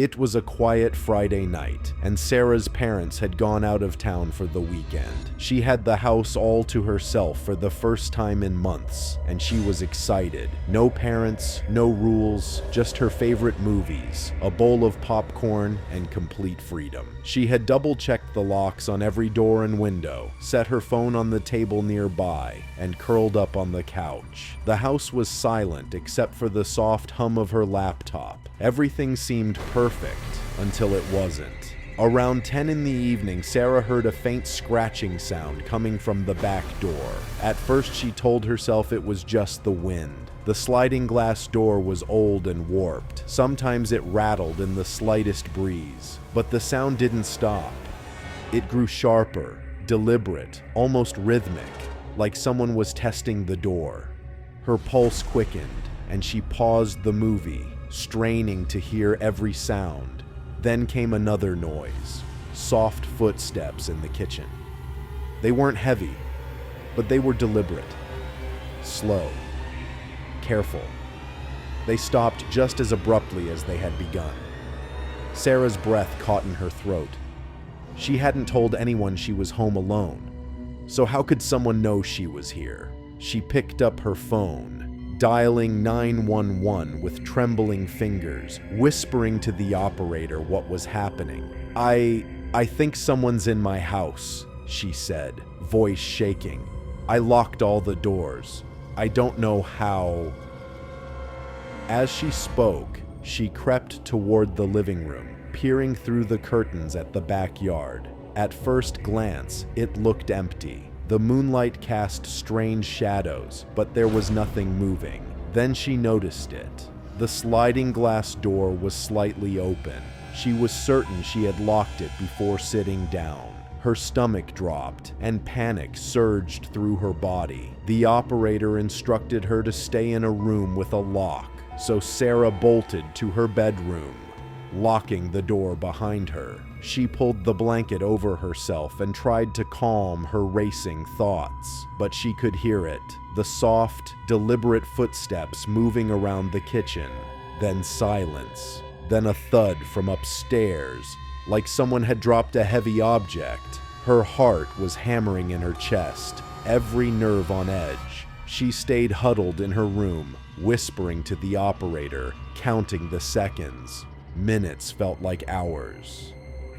It was a quiet Friday night, and Sarah's parents had gone out of town for the weekend. She had the house all to herself for the first time in months, and she was excited. No parents, no rules, just her favorite movies, a bowl of popcorn, and complete freedom. She had double-checked the locks on every door and window, set her phone on the table nearby, and curled up on the couch. The house was silent except for the soft hum of her laptop. Everything seemed perfect until it wasn't. Around 10 in the evening, Sarah heard a faint scratching sound coming from the back door. At first, she told herself it was just the wind. The sliding glass door was old and warped. Sometimes it rattled in the slightest breeze, but the sound didn't stop. It grew sharper, deliberate, almost rhythmic, like someone was testing the door. Her pulse quickened, and she paused the movie, straining to hear every sound. Then came another noise, soft footsteps in the kitchen. They weren't heavy, but they were deliberate, slow, careful. They stopped just as abruptly as they had begun. Sarah's breath caught in her throat. She hadn't told anyone she was home alone, so how could someone know she was here? She picked up her phone, dialing 911 with trembling fingers, whispering to the operator what was happening. I think someone's in my house, she said, voice shaking. I locked all the doors. I don't know how. As she spoke, she crept toward the living room, peering through the curtains at the backyard. At first glance, it looked empty. The moonlight cast strange shadows, but there was nothing moving. Then she noticed it. The sliding glass door was slightly open. She was certain she had locked it before sitting down. Her stomach dropped, and panic surged through her body. The operator instructed her to stay in a room with a lock, so Sarah bolted to her bedroom, locking the door behind her. She pulled the blanket over herself and tried to calm her racing thoughts, but she could hear it, the soft, deliberate footsteps moving around the kitchen. Then silence. Then a thud from upstairs, like someone had dropped a heavy object. Her heart was hammering in her chest, every nerve on edge. She stayed huddled in her room, whispering to the operator, counting the seconds. Minutes felt like hours.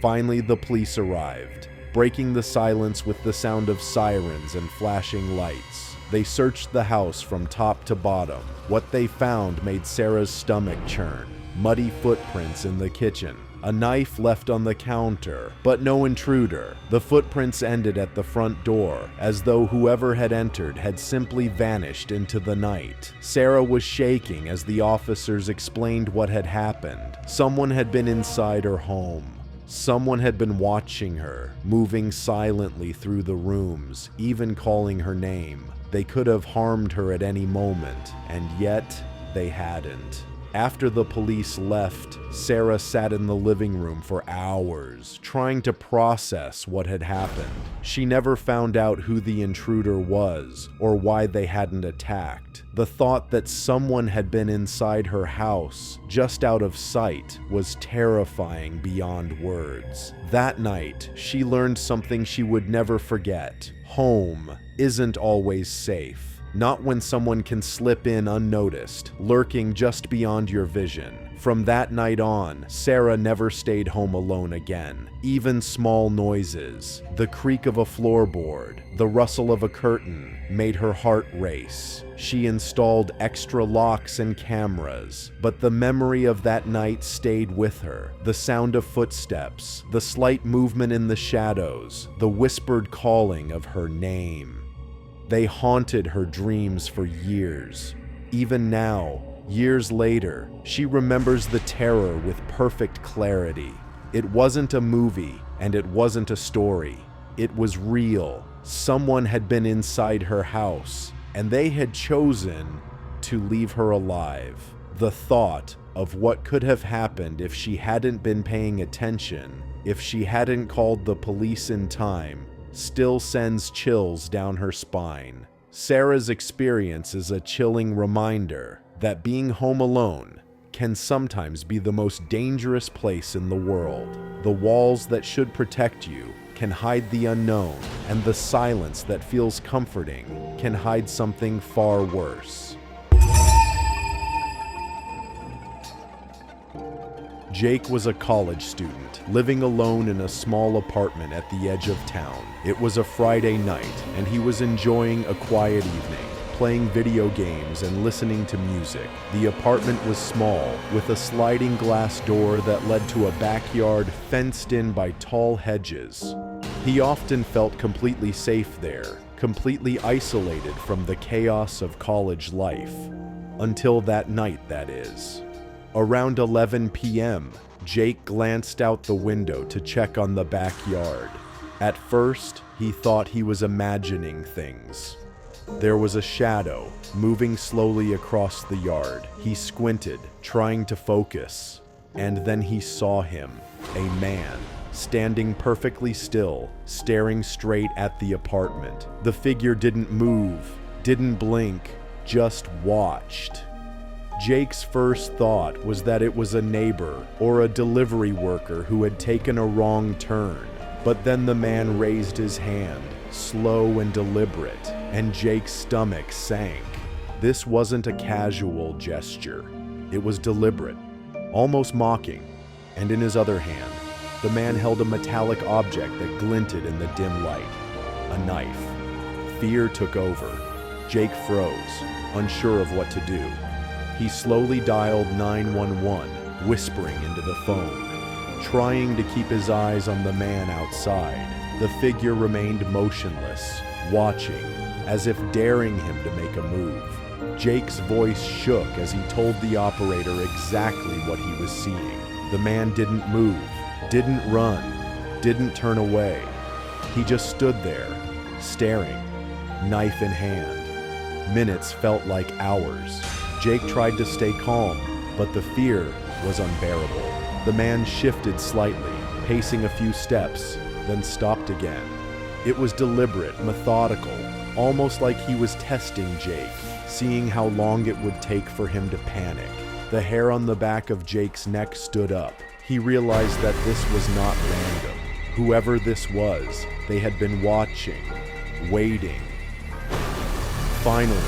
Finally, the police arrived, breaking the silence with the sound of sirens and flashing lights. They searched the house from top to bottom. What they found made Sarah's stomach churn. Muddy footprints in the kitchen, a knife left on the counter, but no intruder. The footprints ended at the front door, as though whoever had entered had simply vanished into the night. Sarah was shaking as the officers explained what had happened. Someone had been inside her home. Someone had been watching her, moving silently through the rooms, even calling her name. They could have harmed her at any moment, and yet they hadn't. After the police left, Sarah sat in the living room for hours, trying to process what had happened. She never found out who the intruder was, or why they hadn't attacked. The thought that someone had been inside her house, just out of sight, was terrifying beyond words. That night, she learned something she would never forget. Home isn't always safe. Not when someone can slip in unnoticed, lurking just beyond your vision. From that night on, Sarah never stayed home alone again. Even small noises, the creak of a floorboard, the rustle of a curtain, made her heart race. She installed extra locks and cameras, but the memory of that night stayed with her. The sound of footsteps, the slight movement in the shadows, the whispered calling of her name. They haunted her dreams for years. Even now, years later, she remembers the terror with perfect clarity. It wasn't a movie, and it wasn't a story. It was real. Someone had been inside her house, and they had chosen to leave her alive. The thought of what could have happened if she hadn't been paying attention, if she hadn't called the police in time, still sends chills down her spine. Sarah's experience is a chilling reminder that being home alone can sometimes be the most dangerous place in the world. The walls that should protect you can hide the unknown, and the silence that feels comforting can hide something far worse. Jake was a college student, living alone in a small apartment at the edge of town. It was a Friday night, and he was enjoying a quiet evening, playing video games and listening to music. The apartment was small, with a sliding glass door that led to a backyard fenced in by tall hedges. He often felt completely safe there, completely isolated from the chaos of college life. Until that night, that is. Around 11 p.m., Jake glanced out the window to check on the backyard. At first, he thought he was imagining things. There was a shadow moving slowly across the yard. He squinted, trying to focus, and then he saw him, a man, standing perfectly still, staring straight at the apartment. The figure didn't move, didn't blink, just watched. Jake's first thought was that it was a neighbor or a delivery worker who had taken a wrong turn. But then the man raised his hand, slow and deliberate, and Jake's stomach sank. This wasn't a casual gesture. It was deliberate, almost mocking, and in his other hand, the man held a metallic object that glinted in the dim light. A knife. Fear took over. Jake froze, unsure of what to do. He slowly dialed 911, whispering into the phone, trying to keep his eyes on the man outside. The figure remained motionless, watching, as if daring him to make a move. Jake's voice shook as he told the operator exactly what he was seeing. The man didn't move, didn't run, didn't turn away. He just stood there, staring, knife in hand. Minutes felt like hours. Jake tried to stay calm, but the fear was unbearable. The man shifted slightly, pacing a few steps, then stopped again. It was deliberate, methodical, almost like he was testing Jake, seeing how long it would take for him to panic. The hair on the back of Jake's neck stood up. He realized that this was not random. Whoever this was, they had been watching, waiting. Finally,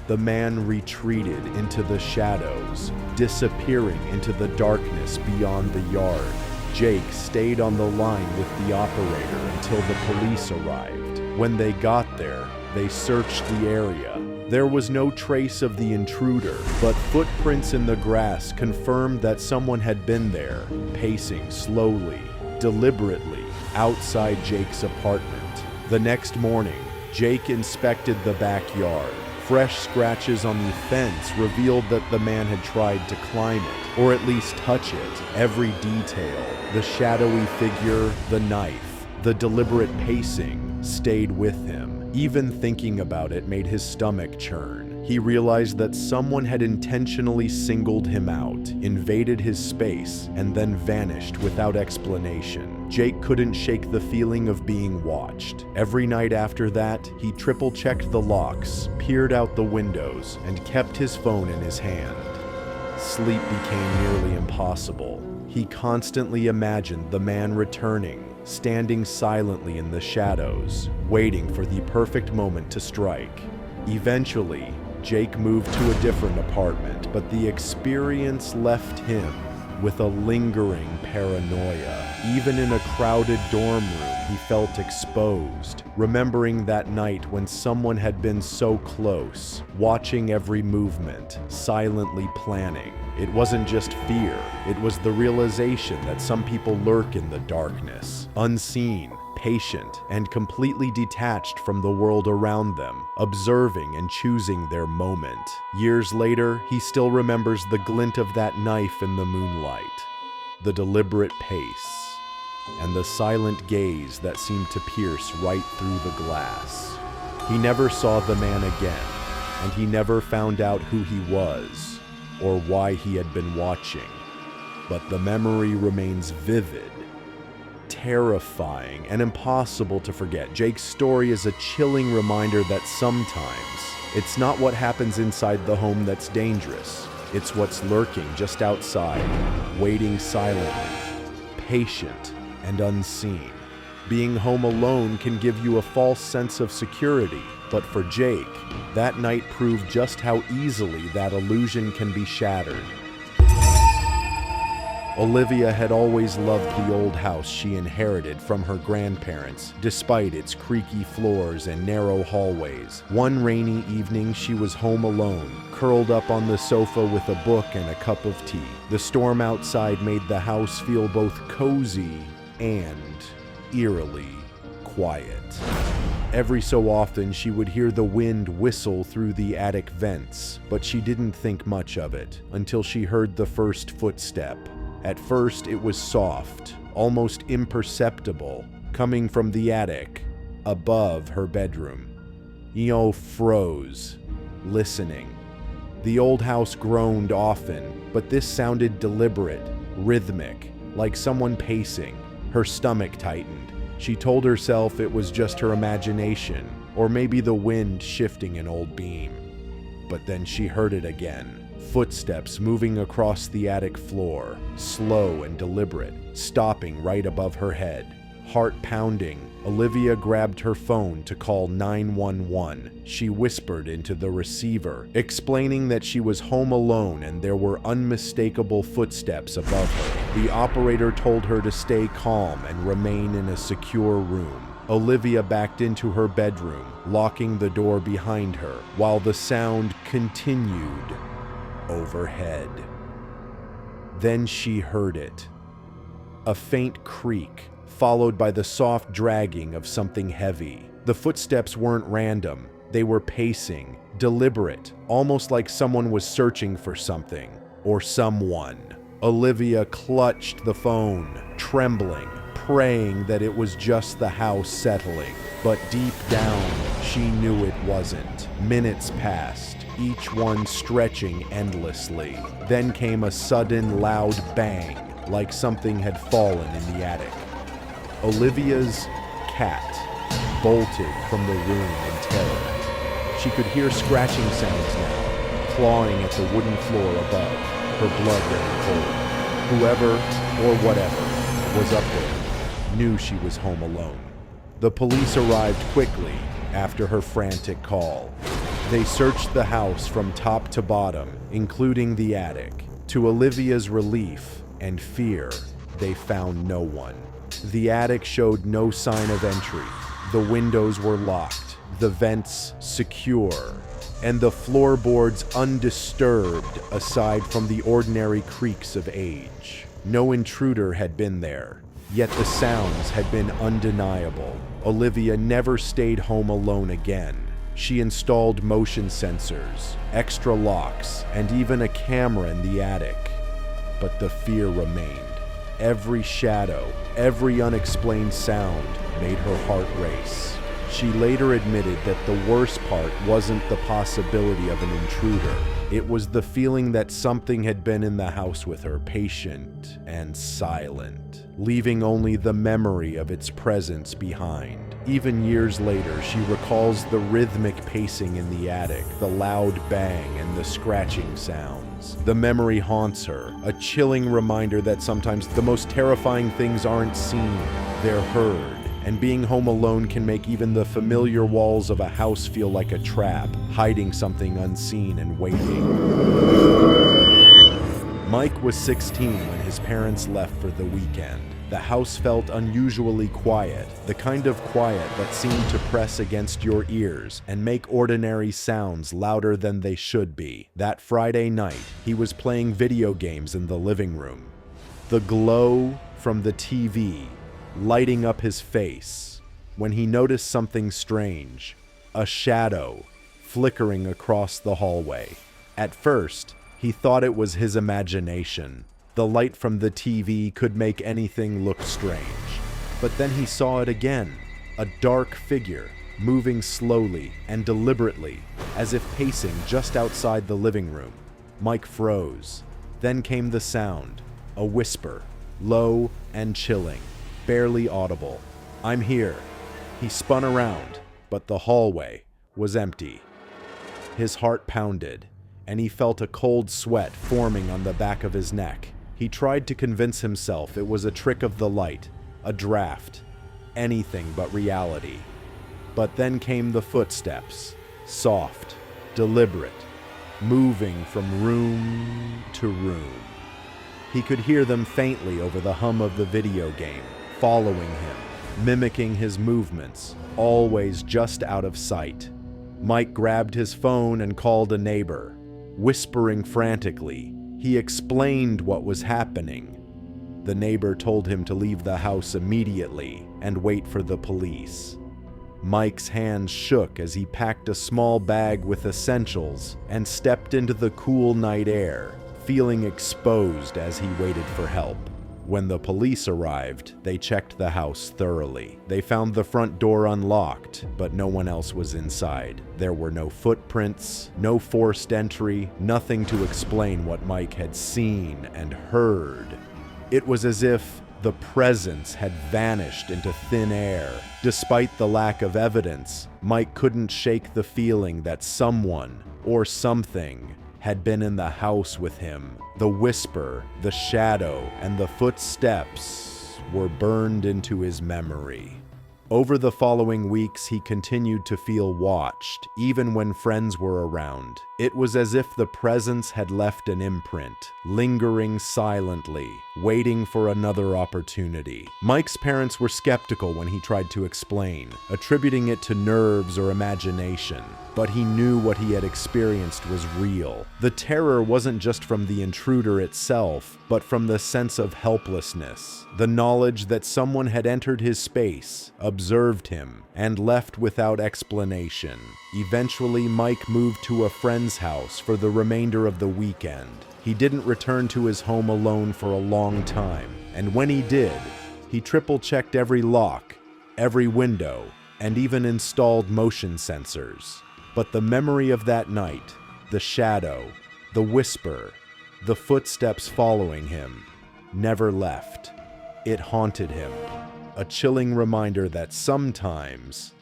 the man retreated into the shadows, disappearing into the darkness beyond the yard. Jake stayed on the line with the operator until the police arrived. When they got there, they searched the area. There was no trace of the intruder, but footprints in the grass confirmed that someone had been there, pacing slowly, deliberately, outside Jake's apartment. The next morning, Jake inspected the backyard. Fresh scratches on the fence revealed that the man had tried to climb it, or at least touch it. Every detail, the shadowy figure, the knife, the deliberate pacing, stayed with him. Even thinking about it made his stomach churn. He realized that someone had intentionally singled him out, invaded his space, and then vanished without explanation. Jake couldn't shake the feeling of being watched. Every night after that, he triple-checked the locks, peered out the windows, and kept his phone in his hand. Sleep became nearly impossible. He constantly imagined the man returning, standing silently in the shadows, waiting for the perfect moment to strike. Eventually, Jake moved to a different apartment, but the experience left him with a lingering paranoia. Even in a crowded dorm room, he felt exposed, remembering that night when someone had been so close, watching every movement, silently planning. It wasn't just fear, it was the realization that some people lurk in the darkness, unseen, patient, and completely detached from the world around them, observing and choosing their moment. Years later, he still remembers the glint of that knife in the moonlight, the deliberate pace, and the silent gaze that seemed to pierce right through the glass. He never saw the man again, and he never found out who he was or why he had been watching. But the memory remains vivid, terrifying, and impossible to forget. Jake's story is a chilling reminder that sometimes it's not what happens inside the home that's dangerous, It's what's lurking just outside, waiting silently, patient and unseen. Being home alone can give you a false sense of security, but for Jake, that night proved just how easily that illusion can be shattered. Olivia had always loved the old house she inherited from her grandparents, despite its creaky floors and narrow hallways. One rainy evening, she was home alone, curled up on the sofa with a book and a cup of tea. The storm outside made the house feel both cozy and eerily quiet. Every so often, she would hear the wind whistle through the attic vents, but she didn't think much of it until she heard the first footstep. At first, it was soft, almost imperceptible, coming from the attic, above her bedroom. Io froze, listening. The old house groaned often, but this sounded deliberate, rhythmic, like someone pacing. Her stomach tightened. She told herself it was just her imagination, or maybe the wind shifting an old beam. But then she heard it again. Footsteps moving across the attic floor, slow and deliberate, stopping right above her head. Heart pounding, Olivia grabbed her phone to call 911. She whispered into the receiver, explaining that she was home alone and there were unmistakable footsteps above her. The operator told her to stay calm and remain in a secure room. Olivia backed into her bedroom, locking the door behind her, while the sound continued overhead. Then she heard it. A faint creak, followed by the soft dragging of something heavy. The footsteps weren't random. They were pacing, deliberate, almost like someone was searching for something or someone. Olivia clutched the phone, trembling, praying that it was just the house settling. But deep down, she knew it wasn't. Minutes passed, each one stretching endlessly. Then came a sudden loud bang, like something had fallen in the attic. Olivia's cat bolted from the room in terror. She could hear scratching sounds now, clawing at the wooden floor above, her blood running cold. Whoever, or whatever, was up there knew she was home alone. The police arrived quickly after her frantic call. They searched the house from top to bottom, including the attic. To Olivia's relief and fear, they found no one. The attic showed no sign of entry. The windows were locked, the vents secure, and the floorboards undisturbed aside from the ordinary creaks of age. No intruder had been there, yet the sounds had been undeniable. Olivia never stayed home alone again. She installed motion sensors, extra locks, and even a camera in the attic. But the fear remained. Every shadow, every unexplained sound made her heart race. She later admitted that the worst part wasn't the possibility of an intruder. It was the feeling that something had been in the house with her, patient and silent, leaving only the memory of its presence behind. Even years later, she recalls the rhythmic pacing in the attic, the loud bang, and the scratching sounds. The memory haunts her, a chilling reminder that sometimes the most terrifying things aren't seen, they're heard. And being home alone can make even the familiar walls of a house feel like a trap, hiding something unseen and waiting. Mike was 16 when his parents left for the weekend. The house felt unusually quiet, the kind of quiet that seemed to press against your ears and make ordinary sounds louder than they should be. That Friday night, he was playing video games in the living room. The glow from the TV lighting up his face when he noticed something strange, a shadow flickering across the hallway. At first, he thought it was his imagination. The light from the TV could make anything look strange. But then he saw it again, a dark figure moving slowly and deliberately, as if pacing just outside the living room. Mike froze. Then came the sound, a whisper, low and chilling, barely audible. "I'm here." He spun around, but the hallway was empty. His heart pounded, and he felt a cold sweat forming on the back of his neck. He tried to convince himself it was a trick of the light, a draft, anything but reality. But then came the footsteps, soft, deliberate, moving from room to room. He could hear them faintly over the hum of the video game, following him, mimicking his movements, always just out of sight. Mike grabbed his phone and called a neighbor. Whispering frantically, he explained what was happening. The neighbor told him to leave the house immediately and wait for the police. Mike's hands shook as he packed a small bag with essentials and stepped into the cool night air, feeling exposed as he waited for help. When the police arrived, they checked the house thoroughly. They found the front door unlocked, but no one else was inside. There were no footprints, no forced entry, nothing to explain what Mike had seen and heard. It was as if the presence had vanished into thin air. Despite the lack of evidence, Mike couldn't shake the feeling that someone or something had been in the house with him. The whisper, the shadow, and the footsteps were burned into his memory. Over the following weeks, he continued to feel watched, even when friends were around. It was as if the presence had left an imprint, lingering silently, waiting for another opportunity. Mike's parents were skeptical when he tried to explain, attributing it to nerves or imagination. But he knew what he had experienced was real. The terror wasn't just from the intruder itself, but from the sense of helplessness, the knowledge that someone had entered his space, observed him, and left without explanation. Eventually, Mike moved to a friend's house for the remainder of the weekend. He didn't return to his home alone for a long time, and when he did, he triple-checked every lock, every window, and even installed motion sensors. But the memory of that night, the shadow, the whisper, the footsteps following him, never left. It haunted him, a chilling reminder that sometimes,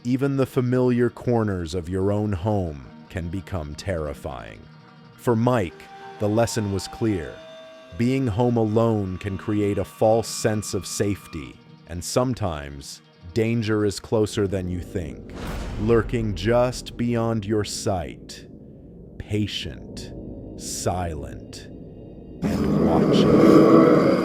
even the familiar corners of your own home can become terrifying. For Mike, the lesson was clear. Being home alone can create a false sense of safety, and sometimes danger is closer than you think, lurking just beyond your sight, patient, silent, and watching.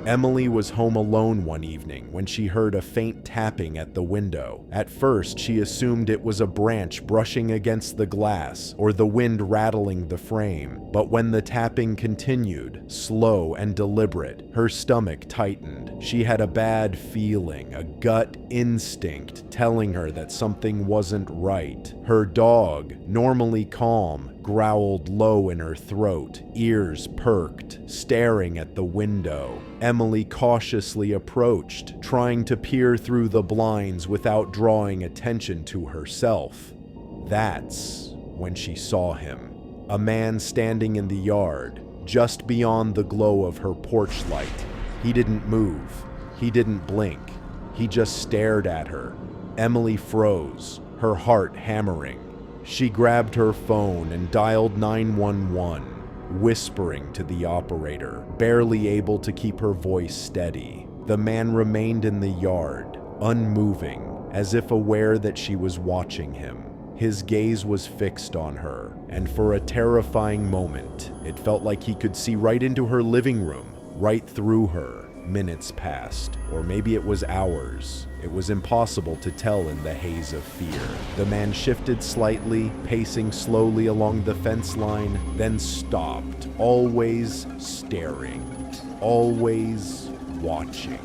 Emily was home alone one evening when she heard a faint tapping at the window. At first, she assumed it was a branch brushing against the glass or the wind rattling the frame. But when the tapping continued, slow and deliberate, her stomach tightened. She had a bad feeling, a gut instinct telling her that something wasn't right. Her dog, normally calm, growled low in her throat, ears perked, staring at the window. Emily cautiously approached, trying to peer through the blinds without drawing attention to herself. That's when she saw him. A man standing in the yard, just beyond the glow of her porch light. He didn't move. He didn't blink. He just stared at her. Emily froze, her heart hammering. She grabbed her phone and dialed 911, whispering to the operator, barely able to keep her voice steady. The man remained in the yard, unmoving, as if aware that she was watching him. His gaze was fixed on her, and for a terrifying moment, it felt like he could see right into her living room, right through her. Minutes passed, or maybe it was hours. It was impossible to tell in the haze of fear. The man shifted slightly, pacing slowly along the fence line, then stopped, always staring, always watching.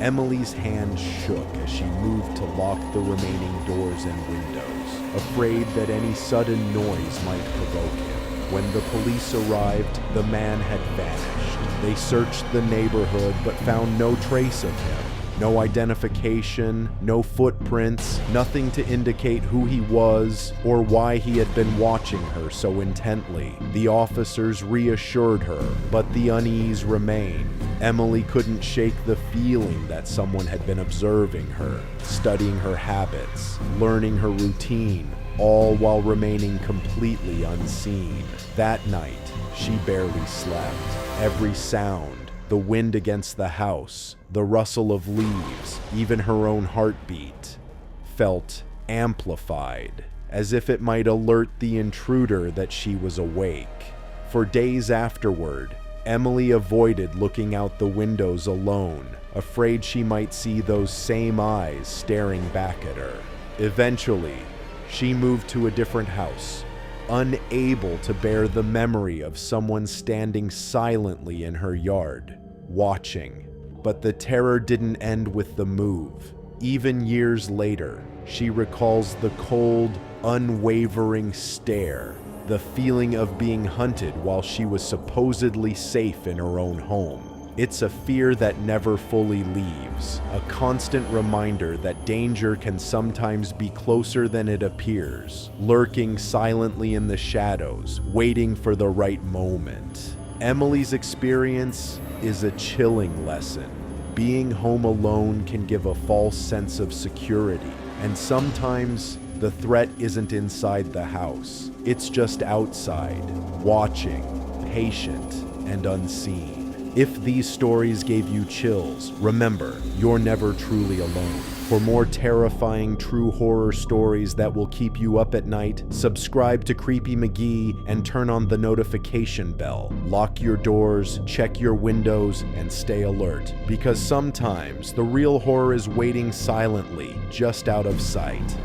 Emily's hand shook as she moved to lock the remaining doors and windows, afraid that any sudden noise might provoke him. When the police arrived, the man had vanished. They searched the neighborhood but found no trace of him. No identification, no footprints, nothing to indicate who he was or why he had been watching her so intently. The officers reassured her, but the unease remained. Emily couldn't shake the feeling that someone had been observing her, studying her habits, learning her routine, all while remaining completely unseen. That night, she barely slept. Every sound, the wind against the house, the rustle of leaves, even her own heartbeat, felt amplified, as if it might alert the intruder that she was awake. For days afterward, Emily avoided looking out the windows alone, afraid she might see those same eyes staring back at her. Eventually, she moved to a different house, unable to bear the memory of someone standing silently in her yard, watching. But the terror didn't end with the move. Even years later, she recalls the cold, unwavering stare, the feeling of being hunted while she was supposedly safe in her own home. It's a fear that never fully leaves, a constant reminder that danger can sometimes be closer than it appears, lurking silently in the shadows, waiting for the right moment. Emily's experience is a chilling lesson. Being home alone can give a false sense of security, and sometimes the threat isn't inside the house. It's just outside, watching, patient, and unseen. If these stories gave you chills, remember, you're never truly alone. For more terrifying true horror stories that will keep you up at night, subscribe to Creepy McGee and turn on the notification bell. Lock your doors, check your windows, and stay alert, because sometimes the real horror is waiting silently just out of sight.